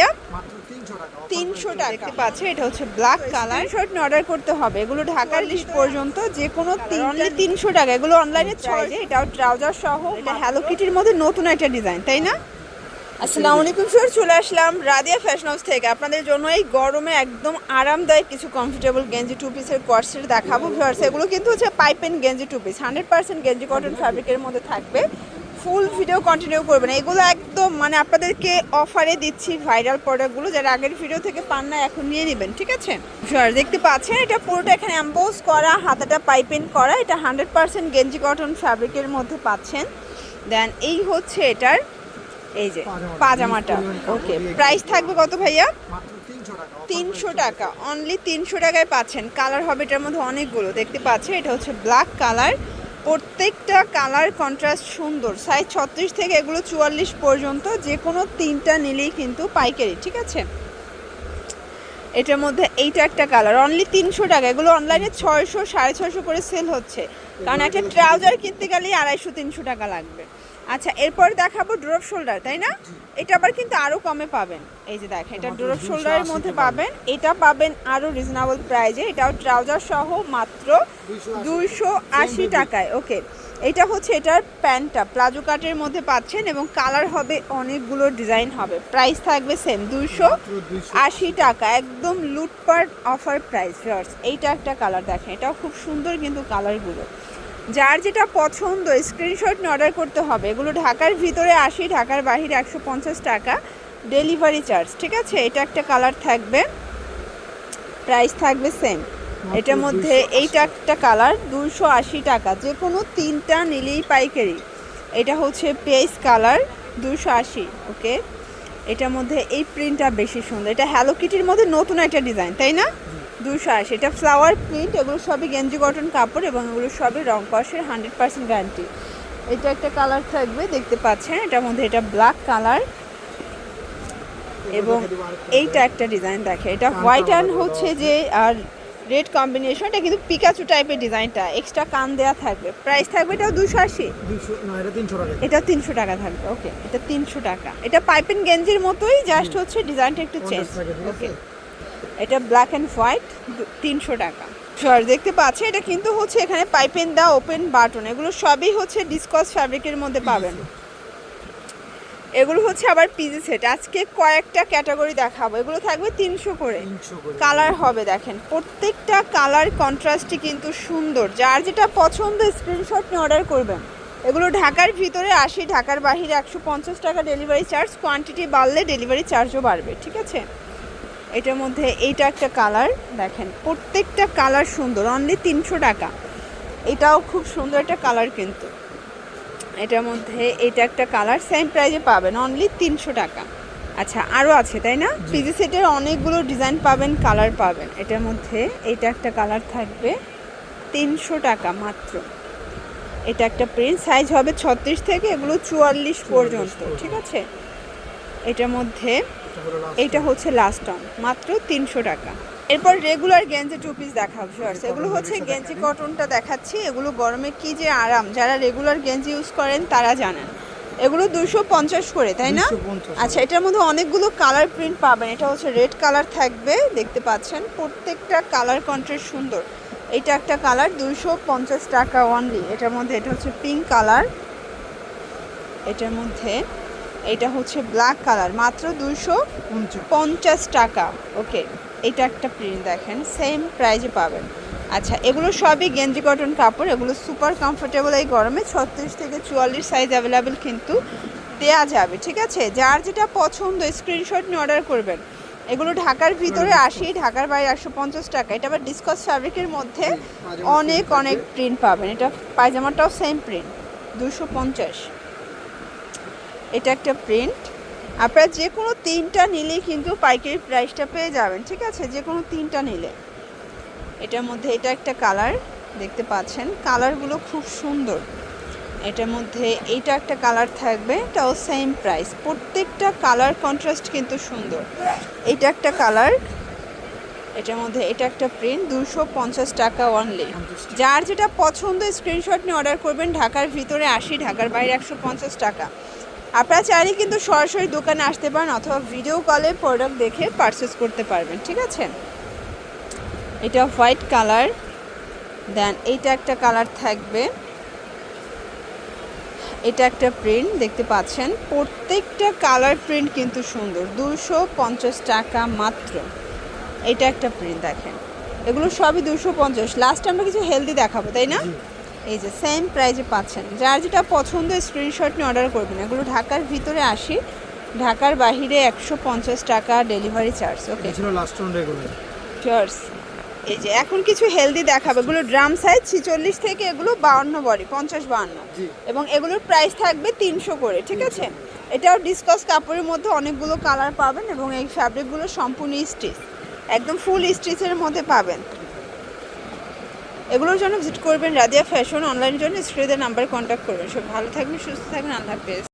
ভাইয়া? 300 টাকা পাচ্ছে। এটা হচ্ছে ব্ল্যাক কালার, শর্ট অর্ডার করতে হবে। এগুলো ঢাকার লিস্ট পর্যন্ত যে কোনো 300 টাকা। এগুলো অনলাইনে 6, এটাও ট্রাউজার সহ। এটা হ্যালো কিটির মধ্যে নতুন একটা ডিজাইন, তাই না? আসসালামু আলাইকুম স্যার, চলে আসলাম রাদিয়া ফ্যাশন হাউস থেকে আপনাদের জন্য এই গরমে একদম আরামদায়ক কিছু কমফোর্টেবল গেঞ্জি টু পিসের কোয়ার্সেট দেখাবো ভিউয়ার্স। এগুলো কিন্তু হচ্ছে পাইপেন গেঞ্জি টু পিস, 100% গেঞ্জি কটন ফ্যাব্রিকের মধ্যে থাকবে। ফুল ভিডিও কন্টিনিউ করবেন। এগুলো একদম মানে আপনাদেরকে অফারে দিচ্ছি ভাইরাল প্রোডাক্টগুলো, যারা আগের ভিডিও থেকে পান না এখন নিয়ে নেবেন, ঠিক আছে? ভিউয়ার্স দেখতে পাচ্ছেন এটা পুরোটা এখানে এমবোস করা, হাতাটা পাইপেন করা। এটা 100% গেঞ্জি কটন ফ্যাব্রিকের মধ্যে পাচ্ছেন। দেন এই হচ্ছে এটার এই যে পাজামাটা। ওকে, প্রাইস থাকবে কত ভাইয়া? 300 টাকা, অনলি 300 টাকায় পাচ্ছেন। কালার হবে এটার মধ্যে অনেকগুলো, দেখতে পাচ্ছেন। এটা হচ্ছে ব্ল্যাক কালার, প্রত্যেকটা কালার কন্ট্রাস্ট সুন্দর। সাইজ 36 থেকে এগুলো 44 পর্যন্ত, যে কোনো 3টা নিলেই কিন্তু পাইকারি, ঠিক আছে? এটার মধ্যে এইটা একটা কালার, অনলি 300 টাকা। এগুলো অনলাইনে 600 650 করে সেল হচ্ছে, কারণ একটা ট্রাউজার কিনতে গেলেই 250-300 টাকা লাগবে। আচ্ছা, এরপর দেখাবো ড্রপ শোল্ডার, তাই না? এটা আবার কিন্তু আরও কমে পাবেন। এই যে দেখেন, এটা ড্রপ শোল্ডারের মধ্যে পাবেন। এটা পাবেন আরও রিজনেবল প্রাইজে। এটাও ট্রাউজার সহ মাত্র 280 টাকায়। ওকে, এটা হচ্ছে এটার প্যান্টটা প্লাজো কাটের মধ্যে পাচ্ছেন, এবং কালার হবে অনেকগুলো, ডিজাইন হবে। প্রাইস থাকবে সেম 280 টাকা, একদম লুটপাট অফার প্রাইস ভিউয়ার্স। এইটা একটা কালার দেখেন, এটাও খুব সুন্দর কিন্তু কালারগুলো। যার যেটা পছন্দ স্ক্রিনশট নিয়ে অর্ডার করতে হবে। এগুলো ঢাকার ভিতরে 80, ঢাকার বাহিরে 150 টাকা ডেলিভারি চার্জ, ঠিক আছে? এটা একটা কালার থাকবে, প্রাইস থাকবে সেম। এটার মধ্যে এইটা একটা কালার 280 টাকা, যে কোনো 3টা নিলেই পাইকারি। এটা হচ্ছে পেস কালার 280। ওকে, এটার মধ্যে এই প্রিন্টটা বেশি সুন্দর। এটা হ্যালো কিটির মধ্যে নতুন একটা ডিজাইন, তাই না? 280। এটা ফ্লাওয়ার প্রিন্ট, এগুলো সবই গেঞ্জি কটন কাপড়, এবং এগুলো সবই রং কষের 100% গ্যারান্টি। এটা একটা কালার থাকবে, দেখতে পাচ্ছেন। এটার মধ্যে এটা ব্ল্যাক কালার, এবং এইটা একটা ডিজাইন দেখে। এটা হোয়াইট অ্যান্ড হচ্ছে যে আর রেড কম্বিনেশন। এটা কিন্তু পিকাচু টাইপের ডিজাইনটা, এক্সট্রা কান দেওয়া থাকবে। প্রাইস থাকবে এটাও 280। এটা 300 টাকা থাকবে। ওকে, এটা 300 টাকা। এটা পাইপেন গেঞ্জির মতোই, জাস্ট হচ্ছে ডিজাইনটা একটু চেঞ্জ। ওকে, এটা ব্ল্যাক অ্যান্ড হোয়াইট, 300 টাকা। শর্ট দেখতে পাচ্ছি, এটা কিন্তু হচ্ছে এখানে পাইপেন দেওয়া, ওপেন বাটন। এগুলো সবই হচ্ছে ডিসকস ফ্যাব্রিকের মধ্যে পাবেন। এগুলো হচ্ছে আবার পিজি সেট। আজকে কয়েকটা ক্যাটাগরি দেখাবো। এগুলো থাকবে 300 করে। কালার হবে দেখেন, প্রত্যেকটা কালার কন্ট্রাস্টই কিন্তু সুন্দর। যার যেটা পছন্দ স্ক্রিনশট নিয়ে অর্ডার করবেন। এগুলো ঢাকার ভিতরে 80, ঢাকার বাহিরে 150 টাকা ডেলিভারি চার্জ। কোয়ান্টিটি বাড়লে ডেলিভারি চার্জও বাড়বে, ঠিক আছে? এটার মধ্যে এইটা একটা কালার দেখেন, প্রত্যেকটা কালার সুন্দর, অনলি 300 টাকা। এটাও খুব সুন্দর একটা কালার কিন্তু। এটার মধ্যে এটা একটা কালার, সেম প্রাইজে পাবেন, অনলি 300 টাকা। আচ্ছা, আরও আছে, তাই না? পিজি সেটের অনেকগুলো ডিজাইন পাবেন, কালার পাবেন। এটার মধ্যে এটা একটা কালার থাকবে 300 টাকা মাত্র। এটা একটা প্রিন্ট, সাইজ হবে 36 থেকে এগুলো 44 পর্যন্ত, ঠিক আছে? এটার মধ্যে এইটা হচ্ছে লাস্ট অন, মাত্র 300 টাকা। এরপর রেগুলার গেঞ্জি টু পিস দেখাবো ভিউয়ার্স। এগুলো হচ্ছে গেঞ্জি কটনটা দেখাচ্ছি। এগুলো গরমে কি যে আরাম, যারা রেগুলার গেঞ্জি ইউজ করেন তারা জানেন। এগুলো 250 করে, তাই না? আচ্ছা, এটার মধ্যে অনেকগুলো কালার প্রিন্ট পাবেন। এটা হচ্ছে রেড কালার থাকবে, দেখতে পাচ্ছেন। প্রত্যেকটা কালার কন্ট্রাস্ট সুন্দর। এটা একটা কালার 250 টাকা অনলি। এটার মধ্যে এটা হচ্ছে পিঙ্ক কালার, এটার মধ্যে এটা হচ্ছে ব্ল্যাক কালার, মাত্র 250 টাকা। ওকে, এটা একটা প্রিন্ট দেখেন, সেম প্রাইজে পাবেন। আচ্ছা, এগুলো সবই গেঞ্জি কটন কাপড়। এগুলো সুপার কমফোর্টেবল এই গরমে। 36 থেকে 44 সাইজ অ্যাভেলেবেল কিন্তু দেয়া যাবে, ঠিক আছে? যার যেটা পছন্দ স্ক্রিনশট নিয়ে অর্ডার করবেন। এগুলো ঢাকার ভিতরে 80, ঢাকার বাইরে 150 টাকা। এটা আবার ডিসকস ফ্যাব্রিকের মধ্যে অনেক অনেক প্রিন্ট পাবেন। এটা পায়জামাটাও সেম প্রিন্ট, 250। এটা একটা প্রিন্ট। আপনারা যে কোনো 3টা নিলেই কিন্তু পাইকারি প্রাইসটা পেয়ে যাবেন, ঠিক আছে? যে কোনো 3টা নিলে। এটার মধ্যে এটা একটা কালার, দেখতে পাচ্ছেন। কালারগুলো খুব সুন্দর। এটার মধ্যে এইটা একটা কালার থাকবে, এটাও সেম প্রাইস। প্রত্যেকটা কালার কন্ট্রাস্ট কিন্তু সুন্দর। এটা একটা কালার, এটার মধ্যে এটা একটা প্রিন্ট, 250 টাকা অনলি। যার যেটা পছন্দ স্ক্রিনশট নিয়ে অর্ডার করবেন। ঢাকার ভিতরে 80, ঢাকার বাইরে 150 টাকা। আপনারা চাইলে কিন্তু সরাসরি দোকানে আসতে পারেন অথবা ভিডিও কলে প্রোডাক্ট দেখে পারচেস করতে পারবেন, ঠিক আছে। এটা হোয়াইট কালার, দেন এইটা একটা কালার থাকবে, এটা একটা প্রিন্ট দেখতে পাচ্ছেন। প্রত্যেকটা কালার প্রিন্ট কিন্তু সুন্দর, 250 টাকা মাত্র। এটা একটা প্রিন্ট দেখেন, এগুলো সবই 250। লাস্ট আমরা কিছু হেলদি দেখাবো, তাই না? এই যে সেম প্রাইজে পাচ্ছেন। যার যেটা পছন্দ স্ক্রিনশট নিয়ে অর্ডার করবেন। এগুলো ঢাকার ভিতরে 80, ঢাকার বাইরে 150 টাকা ডেলিভারি চার্জ। ওকে, ছিল লাস্ট রাউন্ড এগুলো চার্জ। এই যে এখন কিছু হেলদি দেখাবো, এগুলো ড্রাম সাইজ 46 থেকে এগুলো 52 বডি, 50-52, এবং এগুলোর প্রাইস থাকবে 300 করে, ঠিক আছে। এটাও ডিসকাস কাপড়ের মধ্যে অনেকগুলো কালার পাবেন এবং এই ফ্যাব্রিকগুলো সম্পূর্ণ স্টিচ, একদম ফুল স্টিচের মধ্যে পাবেন। এগুলোর জন্য ভিজিট করবেন রাদিয়া ফ্যাশন। অনলাইনের জন্য স্ক্রিনের নাম্বারে কন্ট্যাক্ট করবেন। সব ভালো থাকবেন, সুস্থ থাকবেন, আল্লাহ হাফেজ।